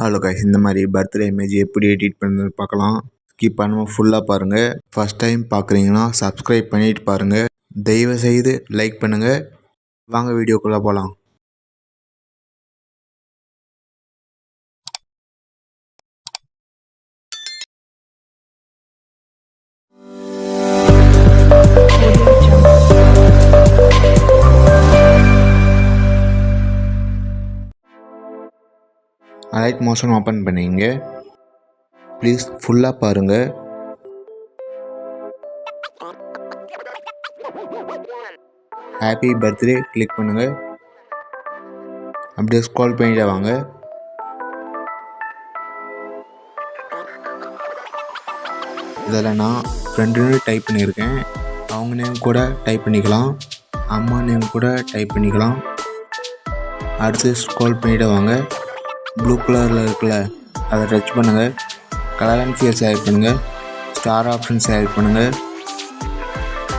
Hello guys, இந்த மாதிரி birthday image எப்படி எடிட் பண்ணுறது பார்க்கலாம். ஸ்கிப் பண்ணாமல் ஃபுல்லாக பாருங்கள். ஃபஸ்ட் டைம் பார்க்குறீங்கன்னா சப்ஸ்கிரைப் பண்ணிட்டு பாருங்கள். தயவு செய்து லைக் பண்ணுங்கள். வாங்க வீடியோக்குள்ளே போகலாம். அலைட் மோஷன் ஓப்பன் பண்ணிங்க. ப்ளீஸ் ஃபுல்லாக பாருங்கள். ஹாப்பி பர்த்டே கிளிக் பண்ணுங்கள். அப்படியே ஸ்க்ரோல் பண்ணிட்டு வாங்க. இதில் நான் ஃப்ரெண்டு டைப் பண்ணியிருக்கேன். அவங்க நேம் கூட டைப் பண்ணிக்கலாம். அம்மா நேம் கூட டைப் பண்ணிக்கலாம். அடுத்து ஸ்க்ரோல் பண்ணிட்டு வாங்க. ப்ளூ கலரில் இருக்குல்ல, அதை டச் பண்ணுங்கள். கலர் அண்ட் ஃபியர் செலக்ட் பண்ணுங்கள். ஸ்டார் ஆப்ஷன் செலக்ட் பண்ணுங்கள்.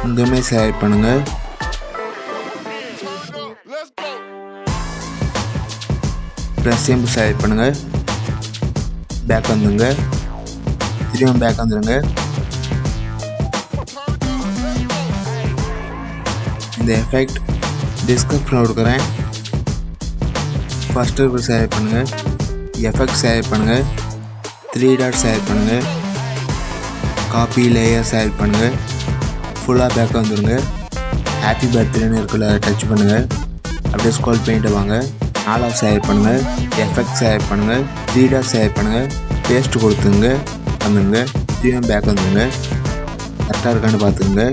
இங்கேயுமே செலக்ட் பண்ணுங்கள். ப்ளஸ் சிம்பிள் செலக்ட் பண்ணுங்கள். பேக் வந்துடுங்க. திரும்ப பேக் வந்துடுங்க. இந்த எஃபெக்ட் டிஸ்கிரிப்ஷனில் கொடுக்குறேன். ஃபஸ்ட்டு இருக்கிற செலக்ட் பண்ணுங்கள். எஃபெக்ட் செலக்ட் பண்ணுங்கள். 3 டாட் செலக்ட் பண்ணுங்கள். காப்பி லேயர் செலக்ட் பண்ணுங்கள். ஃபுல்லாக பேக் வந்துடுங்க. ஹாப்பி பர்த்டேன்னு இருக்குல்ல, டச் பண்ணுங்கள். அப்படியே ஸ்க்ரோல் பண்ணிட்டு வாங்க. 4 செலக்ட் பண்ணுங்கள். எஃபெக்ட் செலக்ட் பண்ணுங்கள். 3 டாட் செலக்ட் பண்ணுங்கள். பேஸ்ட் கொடுத்துங்க. வந்துங்க. திரும்ப பேக் வந்துடுங்க. கரெக்டாக இருக்கான்னு பார்த்துங்க.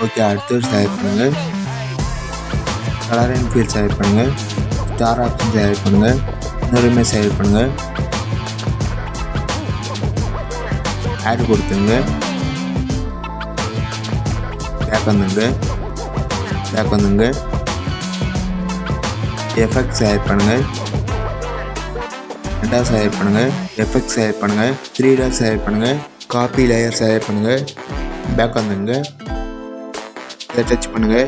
ஓகே, அடுத்து செலக்ட் பண்ணுங்கள். கலர் அண்ட் ஃபீல் செலக்ட் பண்ணுங்கள். ஸ்டார் ஆப்ஷன் செலக்ட் பண்ணுங்கள். இன்னொருமே செலக்ட் பண்ணுங்கள். ஆட் கொடுத்துங்க. பேக் வந்துங்க. பேக் வந்துங்க. எஃபெக்ட் செலக்ட் பண்ணுங்கள். 2 செலக்ட் பண்ணுங்கள். எஃபெக்ட் செலக்ட் பண்ணுங்கள். 3 டாட் செலக்ட் பண்ணுங்கள். காப்பி லேயர் செலக்ட் பண்ணுங்கள். பேக் வந்துங்க. இதை டச் பண்ணுங்கள்.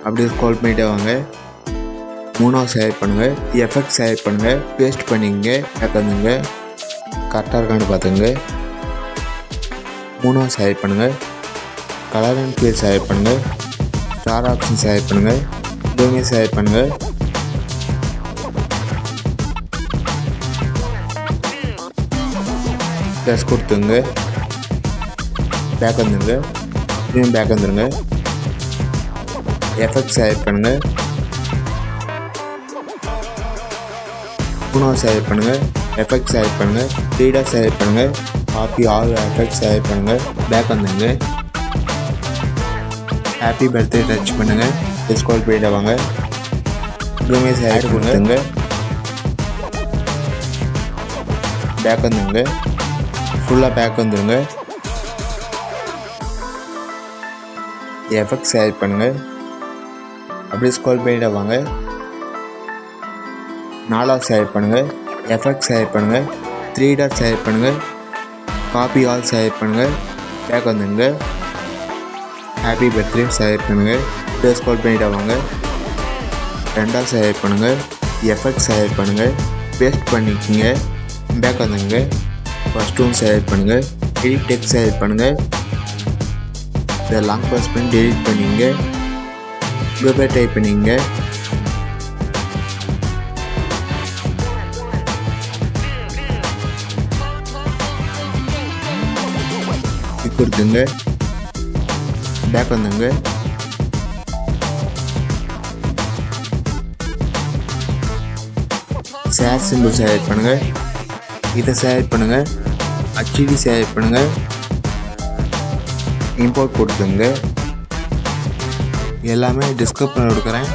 அப்படியே ஸ்க்ரோல் பண்ணிட்டே வாங்க. 3 செலக்ட் பண்ணுங்கள். எஃபெக்ட் செலக்ட் பண்ணுங்கள். பேஸ்ட் பண்ணிங்க. பேக் வந்துங்க. கரெக்டாக இருக்கான்னு பார்த்துங்க. 3 செலக்ட் பண்ணுங்கள். கலர் அண்ட் ஃபீல் செலக்ட் பண்ணுங்கள். ஸ்டார் ஆப்ஷன் செலக்ட் பண்ணுங்கள். இதுவுமே செலக்ட் பண்ணுங்கள். ப்ளஸ் கொடுத்துங்க. பேக் வந்துங்க. இதுவும் பேக் வந்துடுங்க. எஃபெக்ட் செலக்ட் பண்ணுங்கள். 3 செலக்ட் பண்ணுங்கள். எஃபெக்ட் செலக்ட் பண்ணுங்கள். 3 டாட் செலக்ட் பண்ணுங்கள். காப்பி ஆல் எஃபெக்ட் செலக்ட் பண்ணுங்கள். பேக் வந்துங்க. ஹாப்பி பர்த்டே டச் பண்ணுங்கள். ஸ்க்ரோல் பண்ணிட்டு வாங்க. இதுவுமே செலக்ட் கொடுத்துங்க. பேக் வந்துங்க. ஃபுல்லாக பேக் வந்துடுங்க. எஃபெக்ட் செலக்ட் பண்ணுங்கள். அப்படியே ஸ்க்ரோல் பண்ணிட்டு வாங்க. 4 செலக்ட் பண்ணுங்கள். எஃபெக்ட் செலக்ட் பண்ணுங்கள். 3 டாட் செலக்ட் பண்ணுங்கள். காப்பி ஆல் செலக்ட் பண்ணுங்கள். பேக் வந்துங்க. ஹாப்பி பர்த்டே செலக்ட் பண்ணுங்கள். அப்படியே ஸ்க்ரோல் பண்ணிட்டு வாங்க. 2 செலக்ட் பண்ணுங்கள். எஃபெக்ட் செலக்ட் பண்ணுங்கள். பேஸ்ட் பண்ணிக்கோங்க. பேக் வந்துங்க. ஃபஸ்ட்டும் செலக்ட் பண்ணுங்கள். எடிட் டெக்ஸ்ட் செலக்ட் பண்ணுங்கள். இதை லாங் ப்ரெஸ் பண்ணி டெலிட் பண்ணிங்க. கூகுள் டைப் பண்ணிங்க. கொடுத்துங்க. பேக் வந்துங்க. ஷேர் சிம்பிள் செலக்ட் பண்ணுங்கள். இதை செலக்ட் பண்ணுங்கள். ஹெச்டி செலக்ட் பண்ணுங்கள். இம்போர்ட் கொடுத்துங்க. எல்லாமே டிஸ்கிரிப்ஷனில் கொடுக்குறேன்.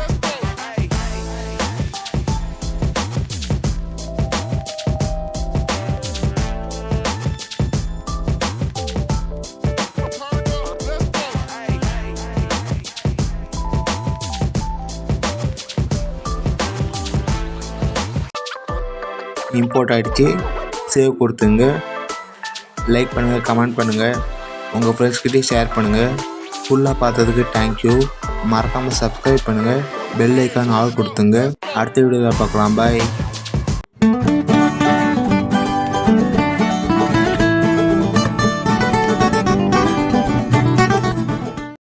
இம்போர்ட் ஆகிடுச்சு. சேவ் கொடுத்துங்க. லைக் பண்ணுங்கள், கமெண்ட் பண்ணுங்கள், உங்கள் ஃப்ரெண்ட்ஸ்கிட்டே ஷேர் பண்ணுங்கள். ஃபுல்லாக பார்த்ததுக்கு தேங்க்யூ. மறக்காமல் சப்ஸ்கிரைப் பண்ணுங்கள். பெல் ஐக்கான் ஆல் கொடுத்துங்க. அடுத்த வீடியோவில் பார்க்கலாம். பாய்.